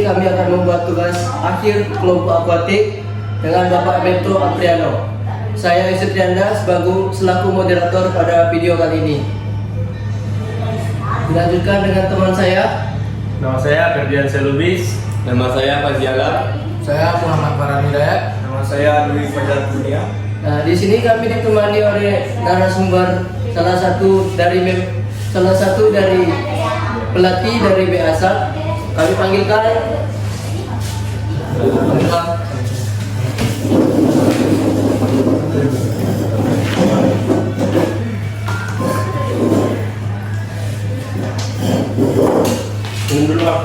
kami akan membuat tugas akhir kelompok akuatik dengan Bapak Bento Apriano. Saya Yusuf Trianda selaku moderator pada video kali ini. Dilanjutkan dengan teman saya. Nama saya Ferdian Selubis. Nama saya Faziala. Saya Muhammad Farhan Hidayat. Nama saya Dwi Fajar Dunia. Nah, di sini kami ditemani oleh narasumber salah satu dari pelatih dari BASAT. Kami panggilkan Dulu Pak.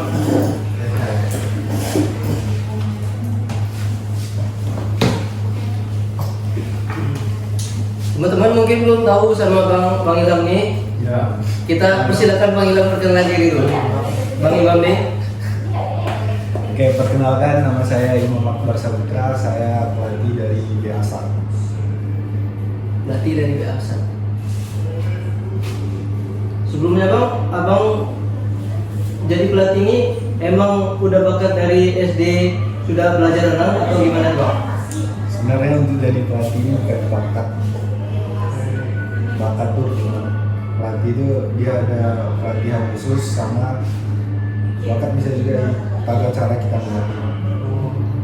teman-teman mungkin belum tahu sama Bang Ilham nih. Ya. Kita persilakan Bang Ilham perkenalan diri dulu. Bang Ilham nih. Oke, perkenalkan nama saya Imam Akbar Saputra, saya pelatih dari BASAT. Pelatih dari BASAT. Sebelumnya Bang, Abang jadi pelatih ini emang udah bakat dari SD sudah belajar renang atau gimana Bang? Sebenarnya untuk jadi pelatih ini bukan bakat. Bakat tuh pelatih itu dia ada pelatihan khusus sama bakat bisa juga pada cara kita melatih.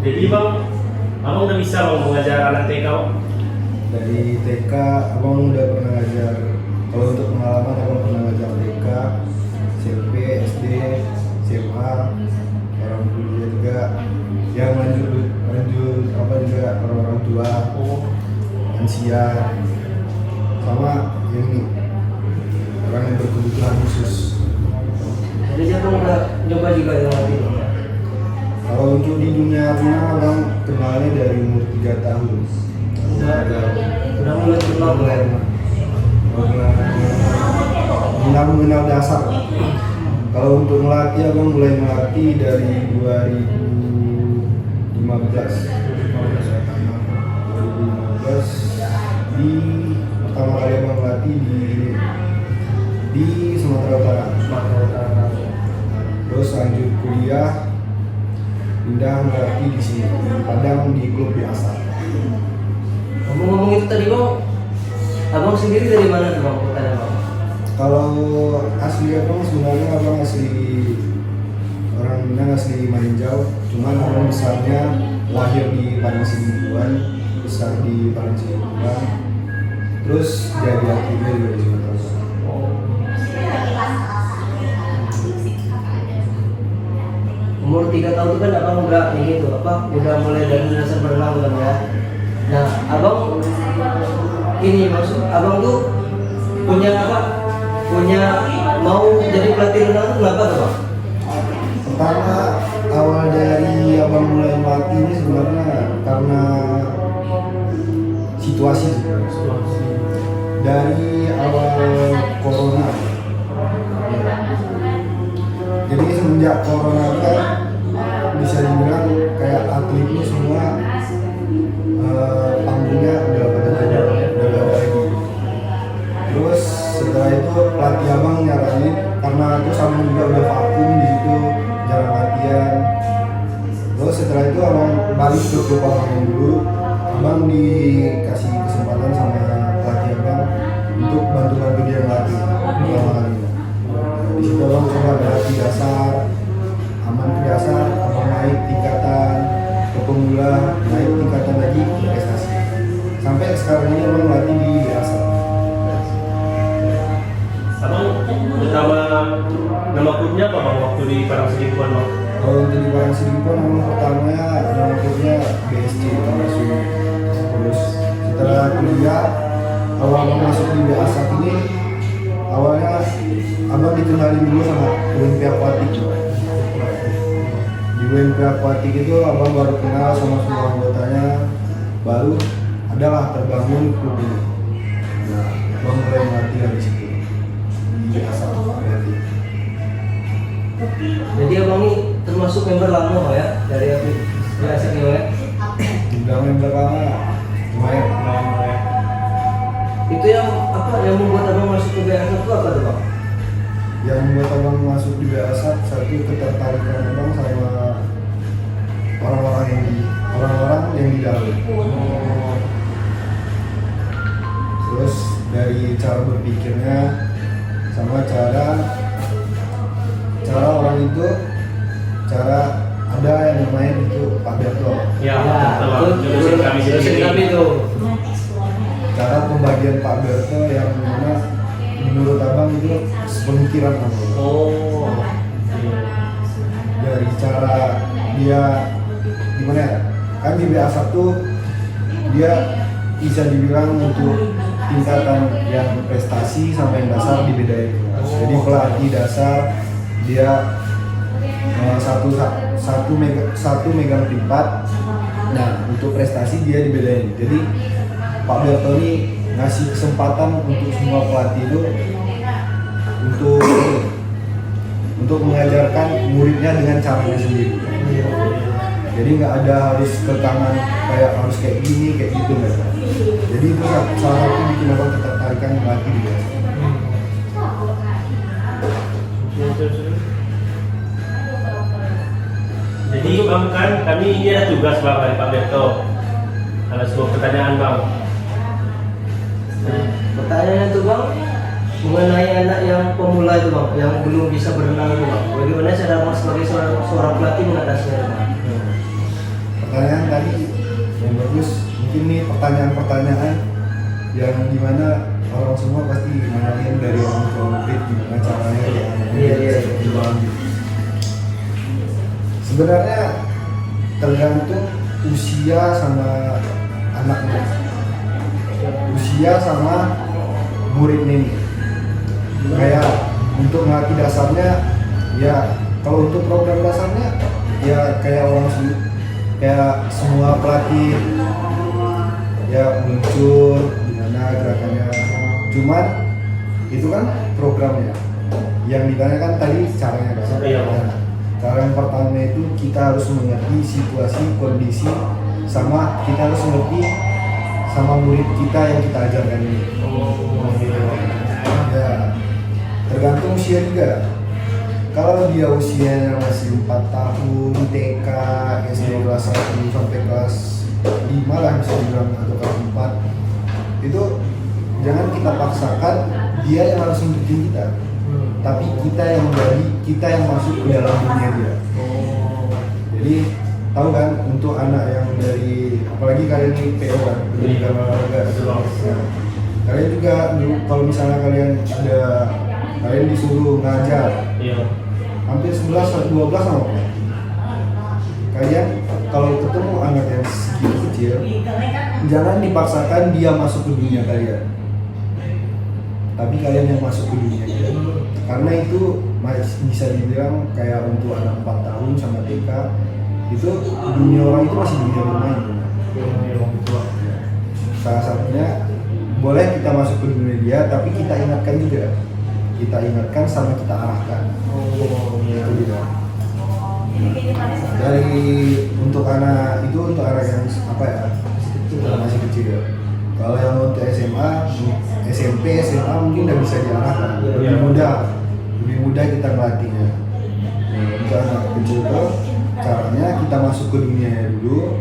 Jadi Bang, Abang udah bisa Bang mengajar anak TK Bang? Dari TK, abang udah pernah ngajar. Kalau untuk pengalaman, abang pernah ngajar TK, SMP, SD, SMA, orang kuliah juga. Yang lanjut apa juga orang tua, lansia, sama yang ini orang yang berkebutuhan khusus. Jadi Abang udah coba juga yang latih Bang? Kalau untuk di dunia renang, abang kenalnya dari umur 3 tahun. Udah mulai kenal mulai. Mengenal dasar. Kalau untuk melatih, abang mulai melatih dari 2015 di pertama kali abang melatih di Sumatera Utara. Terus lanjut kuliah, pindah melatih di sini di Padang di klub BASAT. Ngomong-ngomong itu tadi Bang, Abang sendiri dari mana tuh Bang kotanya Bang? Kalau asli abang sebenarnya abang asli orang Minang, asli Maninjau. Cuman abang besarnya lahir di Padang Sidimpuan, besar di Padang Sidimpuan. Terus jadi akhirnya juga di Sumatera Utara. Umur 3 tahun itu kan Abang udah ini tuh udah mulai dari dasar berenang kan ya. Nah, Abang ini maksud Abang tuh punya mau jadi pelatih renang tuh kenapa tuh Bang? Pertama awal dari abang mulai melatih ini sebenarnya karena situasi sebenarnya. Dari awal corona. Jadi semenjak corona kan bisa dibilang kayak atlet ini semua panggungnya udah pada ada lagi. Terus setelah itu pelatih abang nyaranin karena itu sama juga udah vakum di situ jarang latihan. Terus setelah itu abang balik ke klub abang yang dulu, abang dikasih kesempatan sama pelatih abang untuk bantu dia melatih pertama kali. Di situ abang coba melatih dasar, aman ke dasar, abang naik tingkatan ke pemula, naik tingkatan lagi ke prestasi. Sampai sekarang ini abang melatih di BASAT. Abang nama klubnya apa Bang waktu di Padang Sidimpuan Bang? Kalau untuk di Padang Sidimpuan abang pertamanya nama klubnya BSC Langsung. Terus setelah kuliah, awal abang masuk di BASAT ini, awalnya abang dikenali dulu sama UMP Aquatic. Di UMP Aquatic itu abang baru kenal sama semua anggotanya, baru adalah terbangun klub ini. Nah, abang mulai melatih di situ di BASAT berarti. Jadi Abang ini termasuk member lama Bang ya dari BASAT ini ya? Dibilang member lama, lumayan. Itu yang membuat Abang masuk ke BASAT itu apa tuh Bang? Yang membuat abang masuk di BASAT, satu ketertarikan abang sama orang-orang yang di dalam. Terus dari cara berpikirnya sama cara orang itu, ada yang namanya itu Pak Berto. Ya, Betul. jelasin kami Jelasin kami sedikit. tuh. Cara pembagian Pak Berto yang mana menurut abang itu sepemikiran abang. Oh. Dari cara dia gimana ya? Kan di BA1 dia bisa dibilang untuk tingkatan yang prestasi sampai yang dasar dibedain. Jadi pelatih dasar dia satu megang privat. Nah untuk prestasi dia dibedain. Jadi Pak Berto ini ngasih kesempatan untuk semua pelatih itu untuk mengajarkan muridnya dengan caranya sendiri. Jadi nggak ada harus ke tangan harus kayak gini kayak gitu nggak. Jadi itu salah satu bikin abang ketertarikan melatih dia. Jadi bang kan kami ini ada tugas bang dari Pak Berto. Ada sebuah pertanyaan bang. Pertanyaannya tuh bang, mengenai anak yang pemula itu bang, yang belum bisa berenang itu bang, bagaimana cara bang sebagai seorang pelatih mengatasinya bang? Pertanyaan tadi yang bagus, mungkin nih pertanyaan-pertanyaan yang dimana orang semua pasti nanyain dari orang tua murid gimana caranya ya Iya. Sebenarnya tergantung usia sama anaknya, usia sama muridnya nih. Kayak untuk ngelatih dasarnya ya, kalau untuk program dasarnya ya kayak kayak semua pelatih ya muncul gimana gerakannya. Cuman itu kan programnya. Yang ditanyakan tadi caranya kan. Iya, Bang. Nah, cara yang pertama itu kita harus mengerti situasi, kondisi, sama kita harus mengerti sama murid kita yang kita ajarkan ini. Ya, tergantung usia juga. Kalau dia usianya masih 4 tahun, TK, SD kelas 1 sampai kelas 5 lah bisa dibilang, atau kelas 4, itu jangan kita paksakan dia yang harus ngikutin kita, tapi kita yang masuk ke dalam dunia dia. Jadi tahu kan, untuk anak yang dari, apalagi kalian ini PO kan, pendidikan olahraga, kalian juga kalau misalnya kalian disuruh ngajar hampir 11-12 sama kalian, kalau ketemu anak yang segitu kecil, jangan dipaksakan dia masuk ke dunia kalian, tapi kalian yang masuk ke dunia dia. Karena itu bisa dibilang kayak untuk anak 4 tahun sama TK, itu dunia orang itu masih dunia bermain. Salah satunya boleh kita masuk ke dunia dia, tapi kita ingatkan juga, kita ingatkan sama kita arahkan. Itu dia. Dari untuk anak itu, untuk anak yang apa ya, masih kecil ya. Kalau yang untuk SMA, SMP, SMA mungkin udah bisa diarahkan, lebih mudah kita ngelatihnya. Untuk anak kecil itu caranya kita masuk ke dunianya dulu,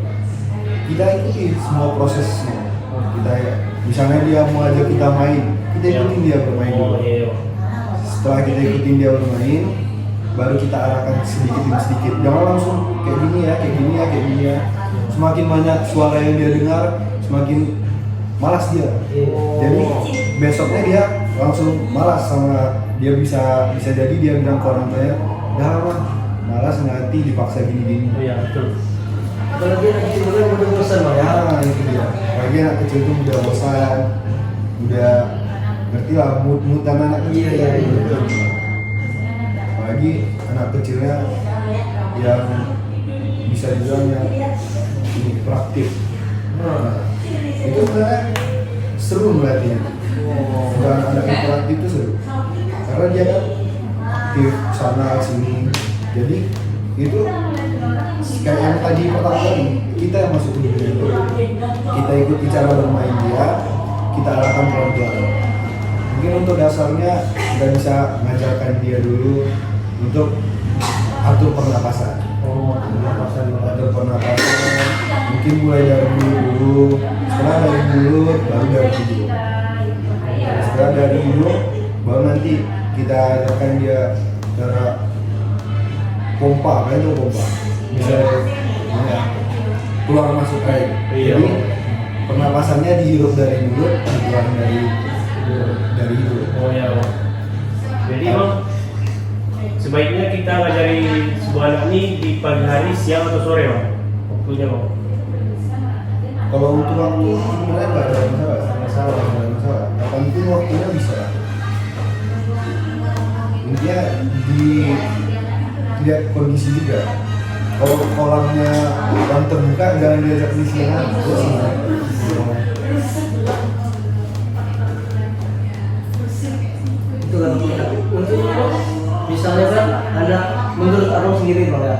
kita ikuti semua prosesnya. Kita misalnya dia mau ajak kita main, kita ikutin dia bermain dulu. Setelah kita ikutin dia bermain, baru kita arahkan sedikit demi sedikit. Jangan langsung kayak gini ya, kayak gini ya, kayak gini ya. Semakin banyak suara yang dia dengar, semakin malas dia. Jadi besoknya dia langsung malas, sama dia bisa jadi dia bilang ke orang tuanya, "Dah mah, malas ngelatih, dipaksa gini-gini." Iya, betul. Apalagi anak kecil itu kan udah bosan bang ya. Nah, itu dia. Apalagi anak kecil itu udah bosan, udah ngerti lah mood anak kecil. Iya. Apalagi anak kecilnya yang bisa dibilang yang hiperaktif. Nah, itu sebenarnya seru melatihnya. Dan anak hiperaktif itu seru, karena dia kan aktif sana sini. Jadi itu kayak yang tadi pertama kali, kita yang masuk ke dunia itu, kita ikuti cara bermain dia, kita arahkan pelan-pelan. Mungkin untuk dasarnya kita bisa mengajarkan dia dulu untuk atur pernapasan. Oh, pernapasan. Atur pernapasan mungkin mulai dari mulut dulu, setelah dari mulut baru dari hidung. Setelah dari hidung baru nanti kita ajarkan dia cara pompa, kan itu pompa misalnya ya, keluar masuk air. Iya. Jadi pernapasannya dihirup dari mulut, dikeluarkan dari hidung. Oh ya. Jadi bang, sebaiknya kita ngajari sebuah anak ini di pagi hari, siang atau sore bang? Waktunya bang. Kalau untuk waktu sebenarnya nggak ada masalah. Kapanpun waktunya bisa. Intinya lihat kondisi juga. Kalau kolamnya yang terbuka jangan diajak di sini. Itu kan untuk misalnya kan anak menurut abang sendiri bang ya,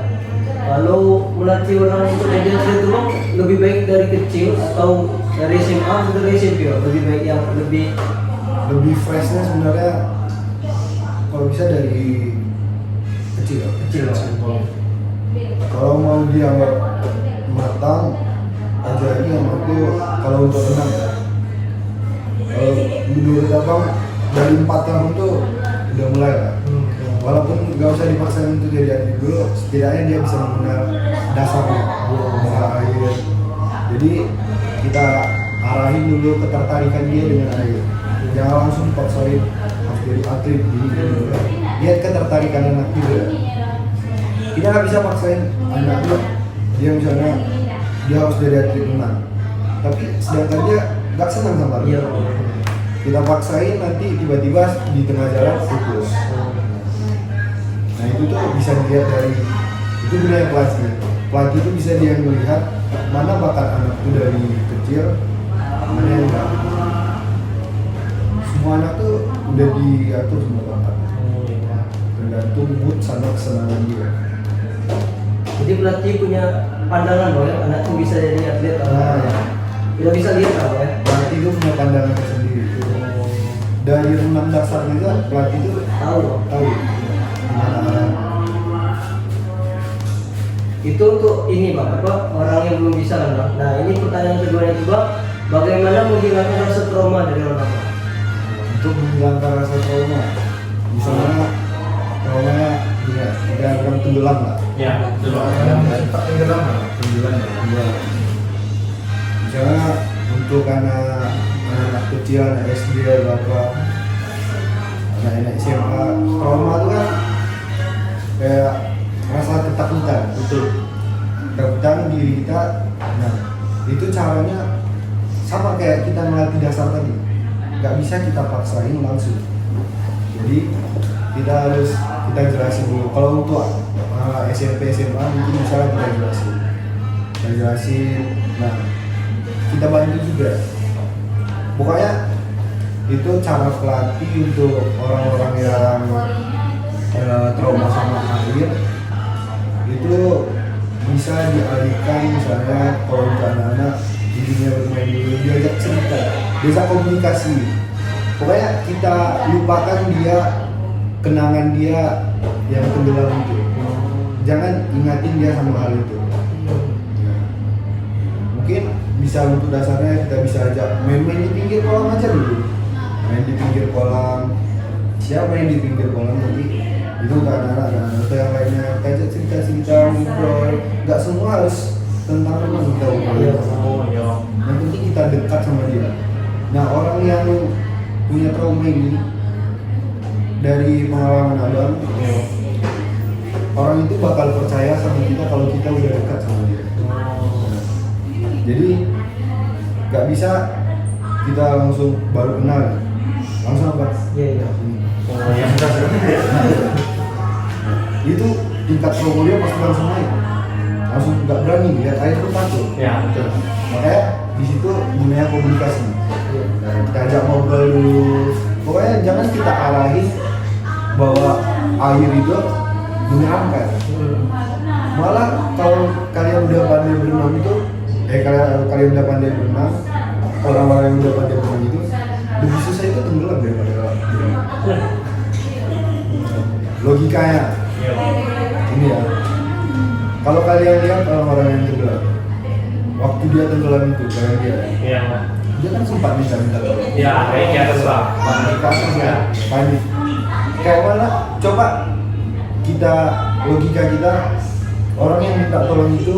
kalau melatih orang untuk menjadi atlet itu bang lebih baik dari kecil atau dari SMA atau dari SMP bang? Lebih baik yang Lebih freshnya sebenarnya kalau bisa dari kecil. bang. Kalau mau dia matang, ajari yang aku kalau untuk renang ya. Kalau menurut abang dari 4 tahun tuh udah mulai lah. Walaupun nggak usah dipaksain untuk jadi atlet dulu, setidaknya dia bisa mengenal dasarnya, mengenal air. Jadi kita arahin dulu ketertarikan dia dengan air. Jangan langsung dipaksain harus jadi atlet gini. Lihat ketertarikan anak juga. Kita nggak bisa paksain anak dia misalnya dia harus jadi atlet renang, tapi sedangkan dia nggak senang sama Iya. renang. Kita paksain nanti tiba-tiba di tengah jalan putus. Nah itu tuh bisa dilihat dari itu budaya pelatih. Pelatih itu bisa dia melihat mana bakat anak itu dari kecil, mana yang enggak. Semua anak tuh udah diatur semua bakatnya. Tergantung mood sama kesenangan dia. Jadi pelatih punya pandangan bang ya, anak itu bisa jadi atlet atau Nah, tidak bisa lihat bang ya. pelatih itu punya pandangan tersendiri. Dari renang dasar juga pelatih itu Tahu bang. tahu gimana. Itu untuk ini bang, apa orang yang belum bisa kan bang. Nah ini pertanyaan kedua yang bang, bagaimana menghilangkan rasa trauma dari orang bang? Untuk menghilangkan rasa trauma, misalnya traumanya dia akan tenggelam lah. Ya, betul bang. Tenggelam. Misalnya untuk anak kecil, anak SD atau apa, anak SMA, trauma itu kan kayak rasa ketakutan, Betul. ketakutan diri kita. Nah itu caranya sama kayak kita melatih dasar tadi, nggak bisa kita paksain langsung. Jadi kita jelasin dulu. Kalau untuk SMP SMA mungkin misalnya kita jelasin. Nah kita bantu juga. Pokoknya itu cara pelatih untuk orang-orang yang trauma sama air itu bisa dialihkan. Misalnya kalau untuk anak-anak intinya bermain dulu, diajak cerita, bisa komunikasi. Pokoknya kita lupakan dia, kenangan dia yang tenggelam itu. Jangan ingatin dia sama hal itu. Mungkin bisa untuk dasarnya kita bisa ajak main-main di pinggir kolam aja dulu. Main di pinggir kolam. Siapa yang di pinggir kolam nanti itu untuk anak-anak atau yang lainnya. Kita cerita-cerita, ngobrol. Nggak semua harus tentang renang kita ngobrol. Oh ya. Yang penting kita dekat sama dia. Nah orang yang punya trauma ini dari pengalaman abang, orang itu bakal percaya sama kita kalau kita udah dekat sama dia. Jadi nggak bisa kita langsung baru kenal, langsung apa? Iya. Oh ya. Itu tingkat trauma dia pasti langsung naik, langsung nggak berani lihat air itu takut. Ya, betul. Makanya di situ gunanya komunikasi. Nah, kita ajak ngobrol dulu. Pokoknya jangan kita arahin bahwa air itu menyeramkan. Malah kalau kalian udah pandai berenang itu, kalian udah pandai berenang, orang-orang yang udah pandai berenang itu lebih susah itu tenggelam daripada berenang. Logikanya Ya. ini ya. Kalau kalian lihat orang-orang yang tenggelam, waktu dia tenggelam itu, kalian lihat, Iya. dia kan sempat minta tolong. Ya, kayak di atas lah. Panik ya, panik. Kayak mana? Coba kita logika kita, orang yang minta tolong itu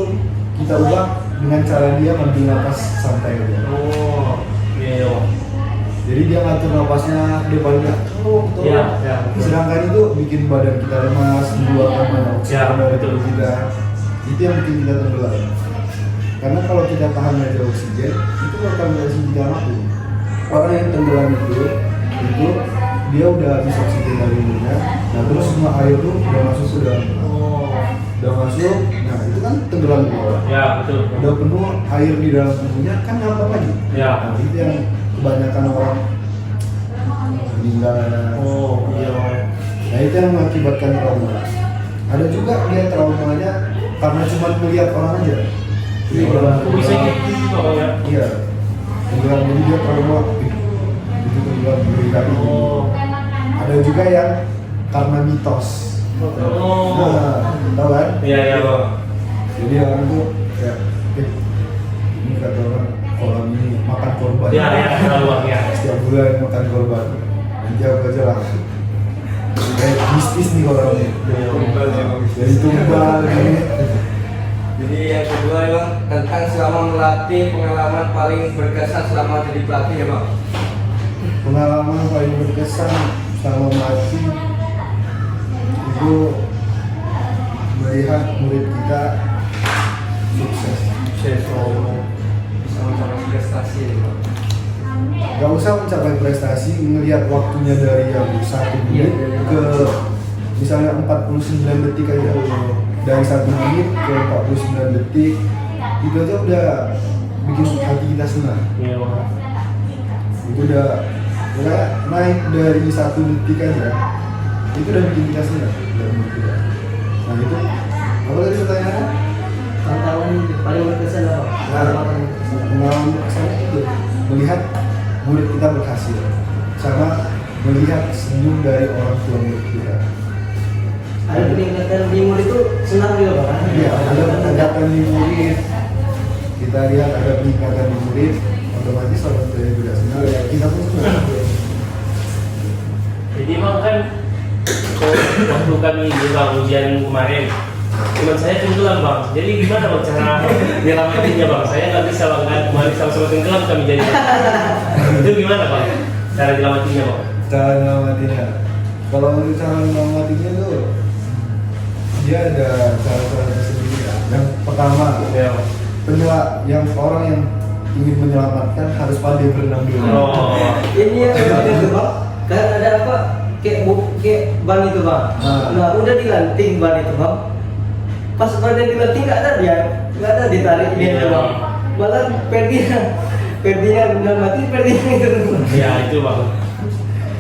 kita ubah dengan cara dia mengambil napas santai aja. Oh, iya. Jadi dia ngatur napasnya, dia paling tolong. Iya, iya. Sedangkan itu bikin badan kita lemas, mengeluarkan banyak oksigen dari betul. tubuh kita. Itu yang bikin kita tenggelam. Karena kalau kita tahan aja oksigen, itu bakal ngasih kita mati. Orang yang tenggelam itu dia udah habis oksigen dari mulutnya, nah terus semua air itu udah masuk ke dalam, udah masuk, nah itu kan tenggelam di bawah. Ya, betul. Udah penuh air di dalam tubuhnya, kan ngapa lagi? Ya. Nah itu yang kebanyakan orang meninggal. Oh, iya. Nah itu yang mengakibatkan trauma. Ada juga dia traumanya karena cuma melihat orang aja. Jadi orang Kok bisa gitu Bang ya? iya, tenggelam jadi dia trauma. Itu tenggelam berkali. Oh. Ada juga yang karena mitos. Oh. Nah, tahu kan? Iya, iya, Bang. Jadi orang tuh kayak, ini kata orang kolam ini makan korban. Ya, ya, tahu Bang ya. Setiap bulan makan korban. Nanti aku aja langsung. Kayak bisnis nih kolam ini. Jadi tumbal ini. Jadi yang kedua ya Bang, tentang selama melatih pengalaman paling berkesan selama jadi pelatih ya Bang. Pengalaman paling berkesan selama melatih itu melihat murid kita sukses. Bisa mencapai prestasi ya Bang. Gak usah mencapai prestasi, melihat waktunya dari yang 1 menit ke misalnya 49 detik aja. Dari 1 menit ke 49 detik itu aja udah bikin hati kita senang. Iya, Bang. Itu udah naik dari 1 detik aja, itu udah bikin kita senang dalam hidup kita. Nah itu apa tadi pertanyaannya? Tantangan paling berkesan apa? Pengalaman berkesan itu melihat murid kita berhasil sama melihat senyum dari orang tua murid kita. Ada peningkatan di murid itu senang juga Pak? Iya, ada peningkatan di murid. Kita lihat ada peningkatan di murid, otomatis orang tua juga senang. Ya, kita pun senang. Jadi Bang kan waktu kami buka ujian kemarin, teman saya tenggelam Bang. Jadi gimana Bang cara nyelamatinnya Bang? Saya nggak bisa Bang, kan kemarin sama-sama tenggelam kami jadi. Itu gimana Bang? Cara nyelamatinnya Bang? Cara nyelamatinnya, kalau untuk cara nyelamatinnya tuh dia ada cara-cara tersendiri ya. Yang pertama, Ya. yang orang yang ingin menyelamatkan harus pandai berenang dulu. Oh. Ini yang berbeda tuh Bang. Kan ada apa? Kayak ban itu Bang. Nah udah dilanting ban itu Bang. Pas badan dilanting nggak ada dia, nggak ada ditarik dia Bang. Malah perdinya benar mati, perdinya itu. Ya itu Bang.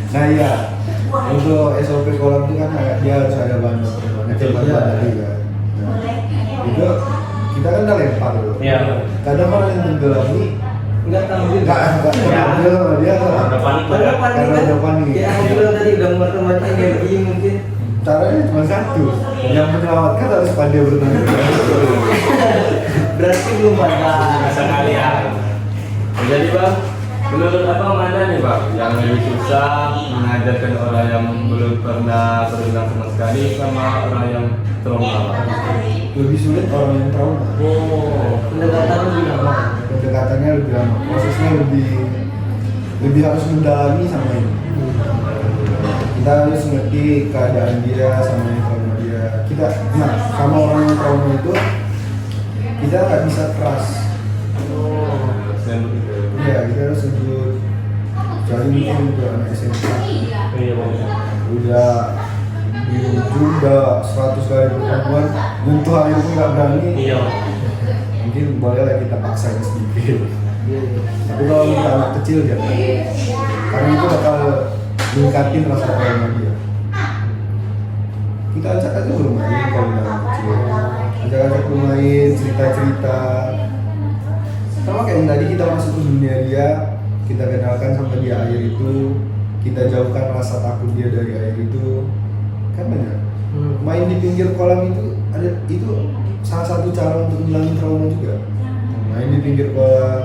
Nah iya, untuk SOP kolam itu kan dia harus ada ban ngecek ban tadi kan. Nah, itu kita kan udah lempar dulu. Iya. Kadang orang yang tenggelam ini Nggak tahu juga. nggak dia Ada panik Bang. Karena panik Karena kan. udah panik. Kayak aku bilang tadi udah muter-muter energi mungkin. caranya cuma satu, yang menyelamatkan harus pandai berenang. Berarti belum ada. Sekali ya. Jadi Bang, menurut Abang mana nih Bang yang lebih susah mengajarkan orang yang belum pernah berenang sama sekali sama orang yang trauma? Lebih sulit orang yang trauma. Oh. Pendekatan lebih lama. Pendekatannya lebih lama, prosesnya lebih harus mendalami sama ini. Kita harus ngerti keadaan dia sama yang trauma dia. Sama orang yang trauma itu kita nggak bisa keras. Dan begitu. Iya, kita harus sebut. Jadi mungkin untuk anak SMP Iya Bang. udah di ujung udah 100 kali pertemuan, nyentuh air pun nggak berani. Iya. Mungkin bolehlah kita paksain sedikit. Tapi kalau untuk anak kecil jangan, karena itu bakal meningkatin rasa trauma dia. Kita ajak aja bermain kalau anak kecil, ajak bermain, cerita-cerita. Sama kayak yang tadi kita masuk ke dunia dia, kita kenalkan sama dia air itu, kita jauhkan rasa takut dia dari air itu, kan banyak. Main di pinggir kolam itu ada itu salah satu cara untuk menghilangin trauma juga. Main di pinggir kolam,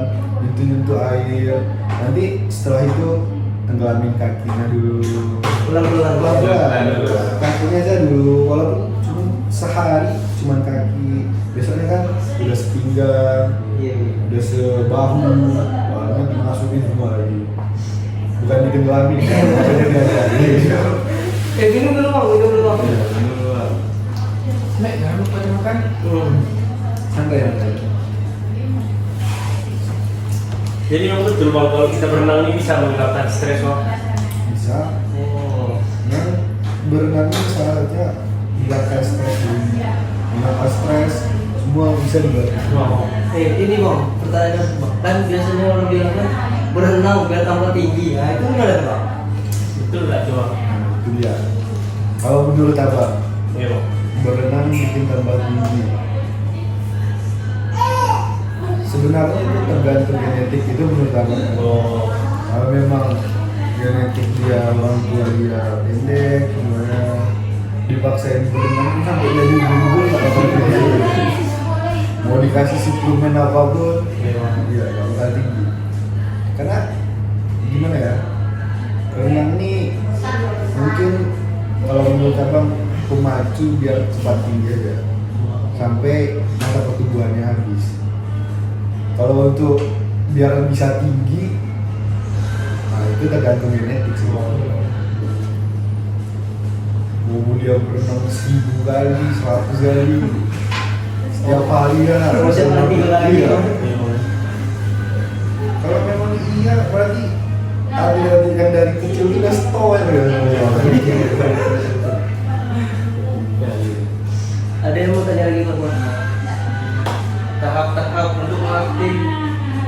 nyentuh air, nanti setelah itu tenggelamin kakinya dulu. Pelan-pelan. Pelan-pelan. Kakinya aja dulu, walaupun cuma sehari, cuma kaki. Besoknya kan udah sepinggang, Iya. udah sebahu, bahannya dimasukin semua lagi. Bukan ditenggelamin, kan? Makanya diajarin. Minum dulu bang, minum dulu bang. Iya, bener, Bang. Nek, jangan lupa dimakan. Santai ya. Jadi memang betul bang kalau kita berenang ini bisa menghilangkan stres bang. Bisa. Oh. Yang berenang ini saatnya hilangkan stres dulu. Hilangkan stres, semua bisa dibantu. Wow. Ini bang, pertanyaan bang. Kan biasanya orang bilang kan berenang biar tambah tinggi. Nah itu gimana bang? Betul nggak coba? Nah, itu dia. Kalau menurut abang, Iya bang. berenang bikin tambah tinggi. Sebenarnya itu tergantung genetik, itu menurut abang. Oh. Kalau memang genetik dia orang tua dia pendek, semuanya dipaksain berenang sampai jadi bubur nggak apa-apa. Mau dikasih suplemen apapun, iya nggak bakal tinggi. Karena gimana ya, renang ini mungkin kalau menurut abang pemacu biar cepat tinggi aja sampai masa pertumbuhannya habis. Kalau untuk biar bisa tinggi, nah itu tergantung genetik sih. Mau dia berenang 1000 kali, 100 kali, setiap hari ya. Terus yang lebih lagi Iya. bang. Kalau memang iya berarti atlet yang dari kecil udah stoer ya. Ada yang mau tanya lagi bang? Tahap-tahap untuk melatih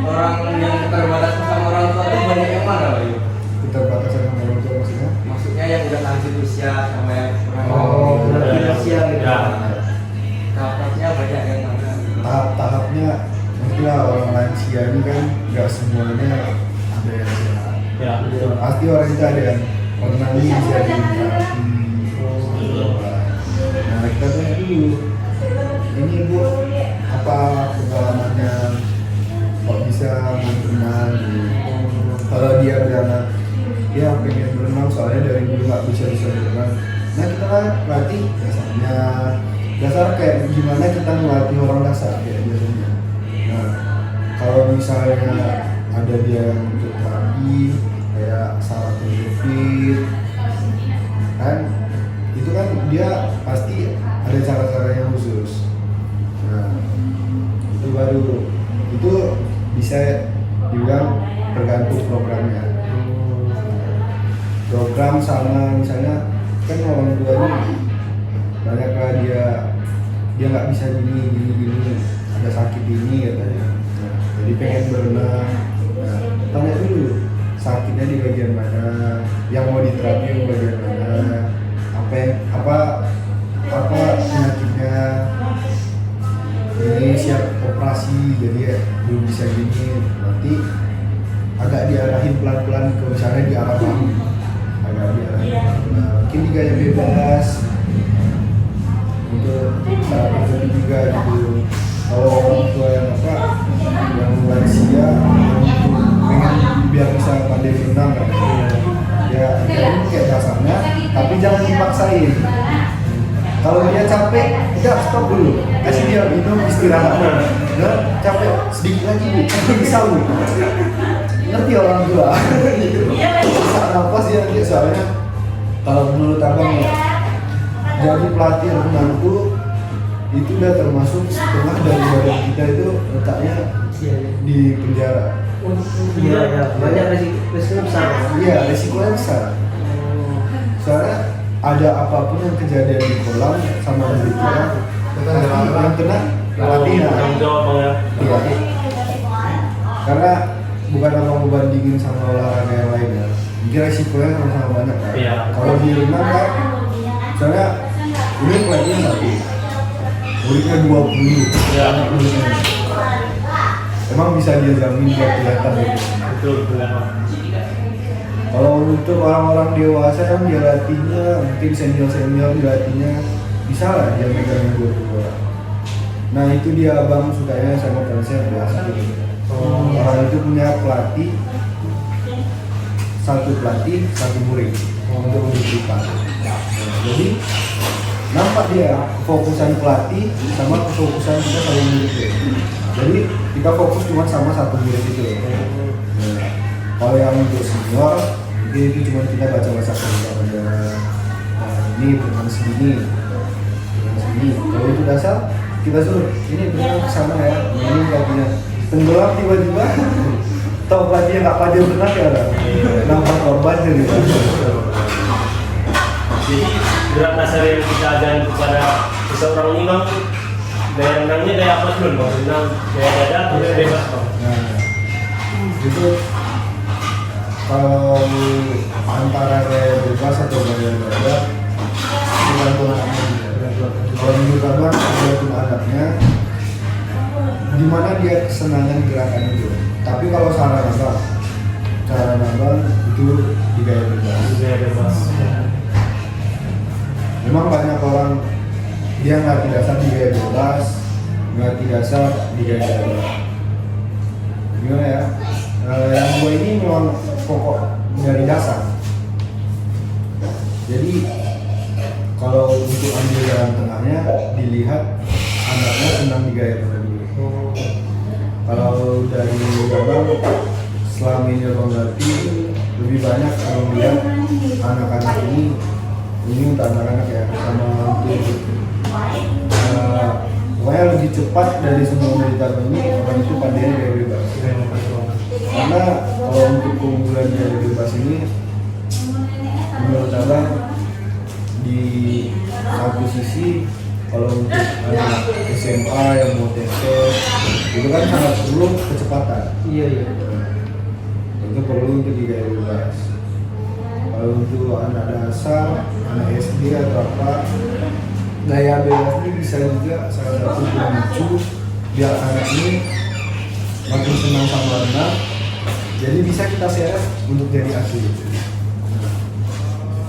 orang yang keterbatasan sama orang tua itu banyak yang mana Pak Yu? Keterbatasan sama orang tua maksudnya? Maksudnya yang udah lanjut usia sama yang kurang Oh, benar. Ya. Usia gitu. Ya. tahap-tahapnya banyak yang mana? Tahap-tahapnya mungkin lah orang lansia ini kan nggak semuanya ada yang sehat. Ya. Pasti orang itu ada yang pernah nih bisa terapi. Nah kita tanya dulu, ini ibu apa pengalamannya kok bisa mau berenang gitu. Kalau dia bilang ya pengen berenang soalnya dari dulu nggak bisa berenang, nah kita kan latih dasar kayak gimana kita melatih orang dasar kayak biasanya. Nah kalau misalnya ada dia yang untuk terapi kayak salah terjepit kan, itu kan dia pasti ada cara-cara yang khusus. Nah itu baru itu bisa dibilang tergantung programnya. Program sama misalnya kan orang tua ini banyak lah dia nggak bisa gini ada sakit ini katanya. Nah, jadi pengen berenang. Nah, tanya dulu sakitnya di bagian mana, yang mau diterapi di bagian mana, apa penyakitnya, ini siap operasi jadi ya, belum bisa gini, nanti agak diarahin pelan-pelan ke misalnya di arah bahu, agak diarahin pelan-pelan, mungkin di gaya bebas untuk cara tertentu juga gitu. Kalau orang tua yang yang lansia pengen biar bisa pandai berenang kan, ya kayak dasarnya, tapi jangan dipaksain. Kalau dia capek, udah stop dulu, kasih dia minum istirahat. Nah, capek sedikit lagi, bisa lu. Ngerti orang tua. Sesak nafas ya, soalnya kalau menurut abang ya, jadi pelatih renang itu udah termasuk setengah dari badan kita itu letaknya di penjara. Iya, ya. Banyak resiko besar. Iya, resikonya besar. Soalnya ada apapun yang kejadian di kolam sama di kolam, pasti yang kena pelatihan. Tanggung jawab bang ya. Iya. Karena bukan abang membandingin sama olahraga yang lain ya. Mungkin resikonya sama-sama banyak kan. Iya. Kalau di renang kan, soalnya ini pelatihan satu, muridnya 20. Iya. Emang bisa dia jamin dia kelihatan gitu. Betul betul bang. Kalau untuk orang-orang dewasa yang dia latihnya, mungkin senior dilatihnya bisa lah dia megang 20 orang. Nah itu dia abang sukanya sama konsep biasa. Orang itu punya pelatih, satu pelatih, satu murid untuk mendidikan. Jadi nampak dia fokusan pelatih sama kefokusan kita sama murid itu. Jadi kita fokus cuma sama satu murid itu. Nah, kalau yang untuk senior itu cuma kita baca-baca saja. Ini dengan segini. Kalau itu dasar kita suruh ini benar kesana ya, ini pelatihnya tenggelam tiba-tiba tahu pelatihnya nggak pajak benar ya ada nampak korban jadi gerak dasar yang kita ajarkan kepada seseorang ini bang, gaya renangnya gaya apa dulu bang? Renang gaya dada atau gaya bebas bang? nah itu kalau antara gaya bebas atau gaya dada tergantung anaknya. Kalau menurut abang tergantung anaknya di mana dia kesenangan gerakan itu. Tapi kalau saran abang itu di gaya bebas. Gaya bebas. Memang banyak orang dia nggak dasar di gaya bebas, nggak dasar di gaya dada. Gimana ya? Yang dua ini memang pokok dari dasar. Jadi kalau untuk ambil jalan tengahnya dilihat anaknya senang di gaya mana dulu. Kalau dari abang selama ini abang latih lebih banyak kalau melihat anak-anak ini untuk anak-anak ya sama untuk pokoknya lebih cepat dari semua militan ini orang itu pandainya gaya bebas. Karena kalau untuk keunggulan gaya bebas ini menurut abang di satu sisi kalau untuk anak SMA yang mau tes itu kan sangat perlu kecepatan. Iya. Itu perlu untuk di gaya bebas. Kalau untuk anak dasar, anak SD atau apa, gaya bebas ini bisa juga salah satu pemicu biar anak ini makin senang sama renang. Jadi bisa kita seret untuk jadi atlet.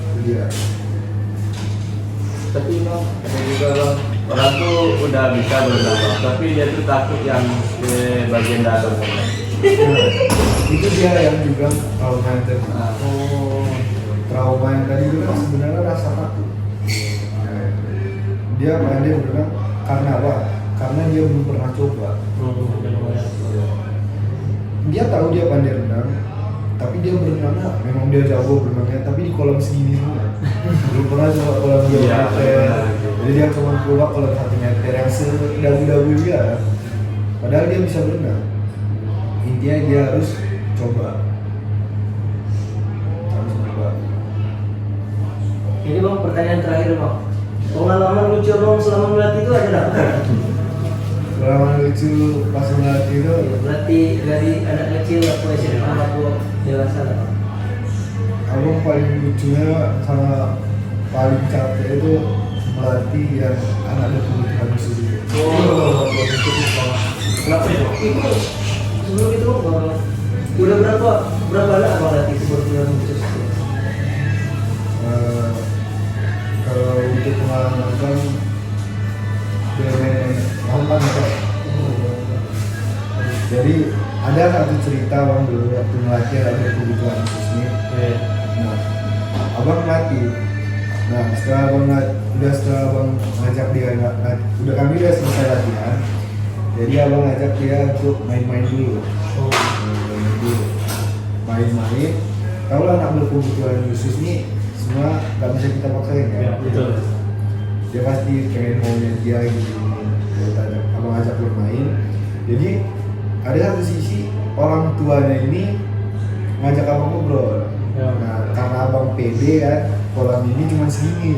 Itu dia. Tapi bang, ada juga bang, orang tuh udah bisa berenang bang, tapi dia tuh takut yang di bagian dalam. Nah, itu dia yang juga trauma yang tadi. Trauma yang tadi itu kan sebenarnya rasa takut. Dia berenang karena apa? Karena dia belum pernah coba. Dia tahu dia pandai renang, tapi dia berenangnya memang dia jago berenangnya, tapi di kolam segini semua. Belum pernah coba kolam 2 meter. Jadi dia cuma coba kolam 1 meter yang sedagu-dagu dia. Padahal dia bisa berenang. Intinya dia harus coba. Ini bang pertanyaan terakhir bang. Pengalaman lucu bang selama melatih itu ada nggak? Pengalaman lucu pas melatih itu Melatih dari anak kecil atau SMA atau dewasa lah. abang paling lucunya sama paling capek itu melatih yang anak berkebutuhan khusus. Kenapa itu? Itu sebelum itu bang, udah berapa anak bang latih berkebutuhan khusus? Kalau untuk pengalaman kan lama kan. Jadi ada satu cerita bang dulu waktu melatih anak berkebutuhan khusus ini. Nah, abang melatih. Nah, setelah abang ngajak dia udah kami udah selesai latihan. Jadi abang ngajak dia untuk main-main dulu. Main-main. Kalau anak berkebutuhan khusus nih semua nggak bisa kita paksain ya. Ya, betul. Dia pasti pengen maunya dia gitu. Abang ajak bermain. Jadi ada satu sisi orang tuanya ini ngajak abang ngobrol. Ya. Nah, karena abang pede kan, kolam ini cuma segini.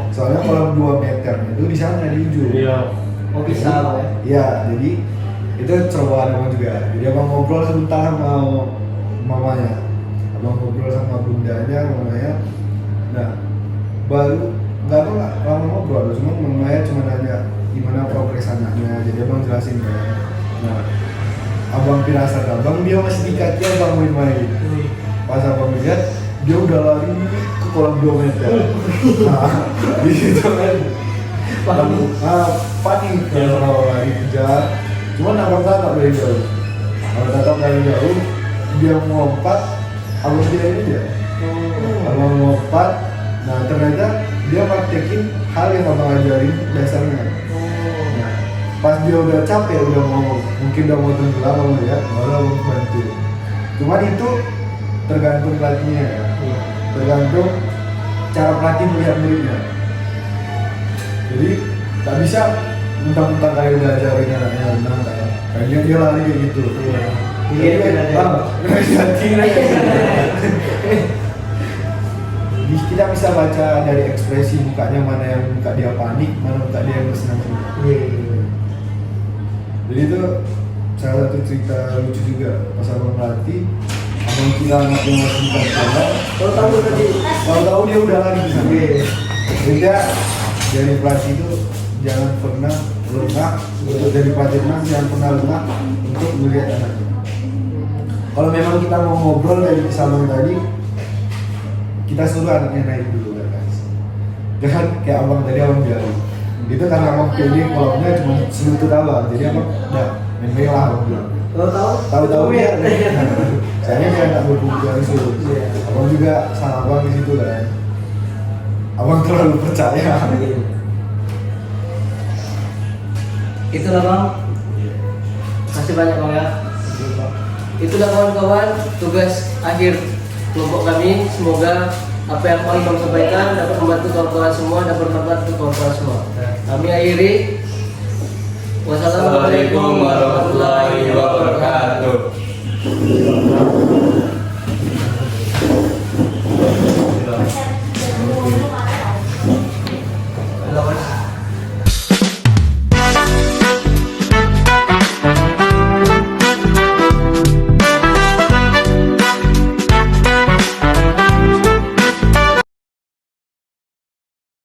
Soalnya kolam 2 meternya itu di sana di ujung. Iya. Oh bisa bang ya? Iya, jadi itu cobaan abang juga. Jadi abang ngobrol sebentar sama mamanya. Abang ngobrol sama bundanya, mamanya. Nah, baru nggak lama ngobrol, cuma mamanya cuma nanya gimana progres anaknya. Jadi abang jelasin kan. Nah, abang firasat abang dia masih di kaki abang main-main. Pas abang lihat dia udah lari ke kolam 2 meter. Nah, di situ kan panik kalau lari kejar. Cuman abang tatap dari jauh. Abang tatap dari jauh, dia melompat, abang dia ini dia. Abang melompat, nah ternyata dia praktekin hal yang abang ajarin dasarnya. Nah, pas dia udah capek, udah mau mungkin udah mau tenggelam, abang lihat, baru abang bantu. Cuman itu tergantung pelatihnya ya. Tergantung cara pelatih melihat muridnya. Jadi tak bisa mentang-mentang kayak udah ajarin anaknya renang kayaknya dia lari kayak gitu. Kita bisa baca dari ekspresi mukanya, mana yang muka dia panik, mana muka dia yang senang. Jadi itu salah satu cerita lucu juga pas abang melatih. Abang kira anaknya masih di sekolah, tahu-tahu dia udah lari di sana. Jadi dari pelatih itu jangan pernah lengah, untuk dari pelatih renang jangan pernah lengah untuk melihat anaknya. Kalau memang kita mau ngobrol dari kisah abang tadi, kita suruh anaknya naik dulu guys. Jangan kayak abang tadi abang bilang. Itu karena abang pede kolamnya cuma selutut abang, jadi abang udah main lah abang bilang. Tahu-tahu ya. Saya dia nggak berpikir itu. Abang juga sama abang di situ kan. Abang terlalu percaya. Itulah bang. Masih banyak bang ya. Itulah kawan-kawan tugas akhir kelompok kami. Semoga apa yang Bang Imam sampaikan dapat membantu kawan-kawan semua dan bermanfaat untuk kawan-kawan semua. Kami akhiri. Wassalamualaikum warahmatullahi wabarakatuh.